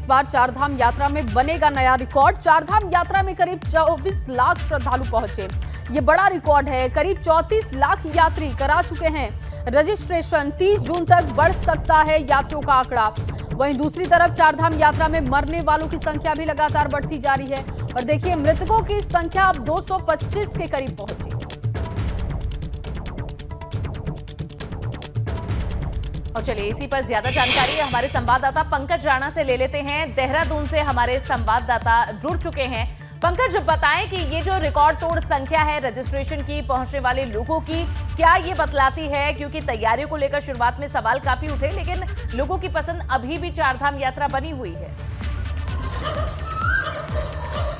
इस बार चारधाम यात्रा में बनेगा नया रिकॉर्ड। चारधाम यात्रा में करीब 24 लाख श्रद्धालु पहुंचे। ये बड़ा रिकॉर्ड है। करीब 34 लाख यात्री करा चुके हैं रजिस्ट्रेशन। 30 जून तक बढ़ सकता है यात्रियों का आंकड़ा। वहीं दूसरी तरफ चारधाम यात्रा में मरने वालों की संख्या भी लगातार बढ़ती जा रही है और देखिए मृतकों की संख्या अब 225 के करीब पहुंची। और चलिए इसी पर ज्यादा जानकारी हमारे संवाददाता पंकज राणा से ले लेते हैं। देहरादून से हमारे संवाददाता जुड़ चुके हैं। पंकज, बताएं कि ये जो रिकॉर्ड तोड़ संख्या है रजिस्ट्रेशन की पहुंचने वाले लोगों की, क्या ये बतलाती है? क्योंकि तैयारियों को लेकर शुरुआत में सवाल काफी उठे, लेकिन लोगों की पसंद अभी भी चारधाम यात्रा बनी हुई है।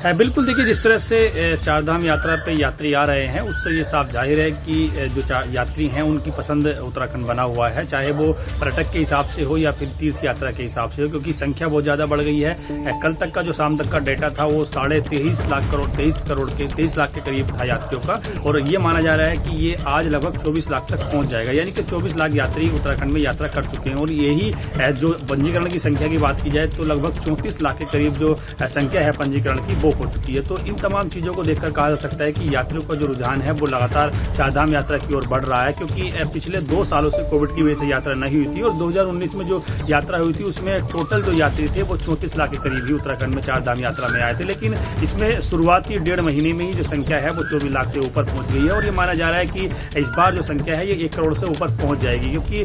बिल्कुल, देखिए जिस तरह से चारधाम यात्रा पे यात्री आ रहे हैं उससे ये साफ जाहिर है कि जो यात्री हैं उनकी पसंद उत्तराखंड बना हुआ है, चाहे वो पर्यटक के हिसाब से हो या फिर तीर्थ यात्रा के हिसाब से हो, क्योंकि संख्या बहुत ज्यादा बढ़ गई है। कल तक का जो शाम तक का डेटा था वो 23.5 लाख के करीब था यात्रियों का, और ये माना जा रहा है कि ये आज लगभग 24 लाख तक पहुंच जाएगा। यानी कि 24 लाख यात्री उत्तराखंड में यात्रा कर चुके हैं, और यही जो पंजीकरण की संख्या की बात की जाए तो लगभग 34 लाख के करीब जो संख्या है पंजीकरण की वो हो चुकी है। तो इन तमाम चीजों को देखकर कहा जा सकता है कि यात्रियों का जो रुझान है वो लगातार चारधाम यात्रा की ओर बढ़ रहा है, क्योंकि पिछले 2 सालों से कोविड की वजह से यात्रा नहीं हुई थी, और 2019 में जो यात्रा हुई थी उसमें टोटल जो यात्री थे वो 34 लाख के करीब ही उत्तराखंड में चारधाम यात्रा में आए थे। लेकिन इसमें शुरुआती 1.5 महीने में ही जो संख्या है वो 24 लाख से ऊपर पहुंच गई है, और ये माना जा रहा है कि इस बार जो संख्या है ये 1 करोड़ से ऊपर पहुंच जाएगी, क्योंकि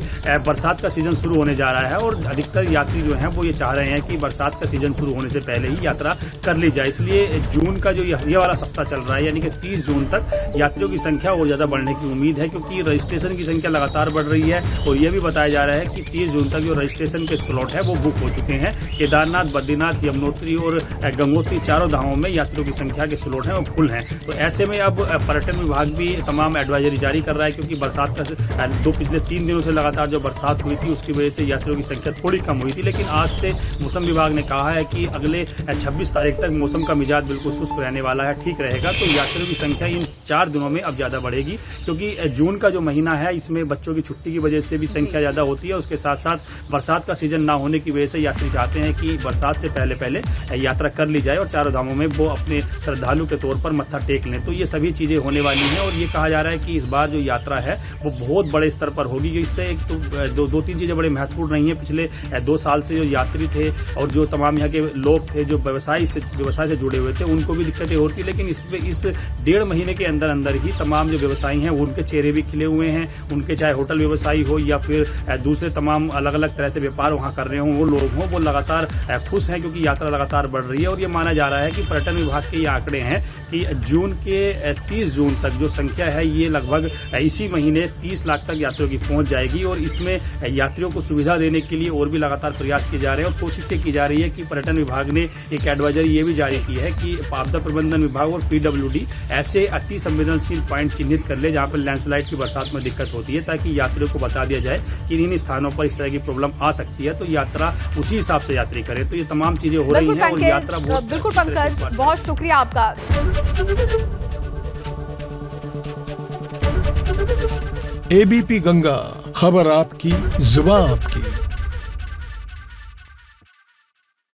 बरसात का सीजन शुरू होने जा रहा है और अधिकतर यात्री जो हैं वो ये चाह रहे हैं कि बरसात का सीजन शुरू होने से पहले ही यात्रा कर ली जाए। इसलिए जून का जो ये वाला सप्ताह चल रहा है यानी कि 30 जून तक यात्रियों की संख्या और ज्यादा बढ़ने की उम्मीद है, क्योंकि रजिस्ट्रेशन की संख्या लगातार बढ़ रही है। और यह भी बताया जा रहा है कि 30 जून तक जो रजिस्ट्रेशन के स्लॉट है वो बुक हो चुके हैं। केदारनाथ, बद्रीनाथ, यमुनोत्री और गंगोत्री चारों धामों में यात्रियों की संख्या के स्लॉट हैं वो फुल हैं। तो ऐसे में अब पर्यटन विभाग भी तमाम एडवाइजरी जारी कर रहा है, क्योंकि बरसात का पिछले 3 दिनों से लगातार जो बरसात हुई थी उसकी वजह से यात्रियों की संख्या थोड़ी कम हुई थी। लेकिन आज से मौसम विभाग ने कहा है कि अगले 26 तारीख तक मौसम का मिजाज बिल्कुल शुष्क रहने वाला है, ठीक रहेगा। तो यात्रियों की संख्या इन 4 दिनों में अब ज्यादा बढ़ेगी, क्योंकि जून का जो महीना है इसमें बच्चों की छुट्टी की वजह से भी संख्या ज्यादा होती है। उसके साथ साथ बरसात का सीजन ना होने की वजह से यात्री चाहते हैं कि बरसात से पहले यात्रा कर ली जाए और चारों धामों में वो अपने श्रद्धालु के तौर पर मत्था टेक लें। तो ये सभी चीजें होने वाली हैं, और ये कहा जा रहा है कि इस बार जो यात्रा है वो बहुत बड़े स्तर पर होगी। इससे एक तो 2-3 चीजें बड़े महत्वपूर्ण रही हैं। पिछले 2 साल से जो यात्री थे और जो तमाम यहाँ के लोग थे जो व्यवसाय से जुड़े हुए थे उनको भी दिक्कतें होती, लेकिन इस 1.5 महीने के अंदर ही तमाम जो व्यवसायी हैं उनके चेहरे भी खिले हुए हैं। उनके चाहे होटल व्यवसायी हो या फिर दूसरे तमाम अलग अलग तरह से व्यापार वहां कर रहे हों वो लोग हों, वो लगातार खुश हैं, क्योंकि यात्रा लगातार बढ़ रही है। और ये माना जा रहा है कि पर्यटन विभाग के ये आंकड़े हैं कि जून के 30 जून तक जो संख्या है ये लगभग इसी महीने 30 लाख तक यात्रियों की पहुंच जाएगी, और इसमें यात्रियों को सुविधा देने के लिए और भी लगातार प्रयास किए जा रहे हैं और कोशिशें की जा रही है कि पर्यटन विभाग ने एक एडवाइजरी ये भी जारी की है कि आपदा प्रबंधन विभाग और पीडब्ल्यूडी ऐसे अति संवेदनशील पॉइंट चिन्हित कर ले जहां पर लैंडस्लाइड की बरसात में दिक्कत होती है, ताकि यात्रियों को बता दिया जाए कि इन स्थानों पर इस तरह की प्रॉब्लम आ सकती है, तो यात्रा उसी हिसाब से यात्री करे। तो ये तमाम चीजें हो रही हैं और यात्रा बिल्कुल पंकज, बहुत शुक्रिया आपका। एबीपी गंगा, खबर आपकी, जुबान आपकी।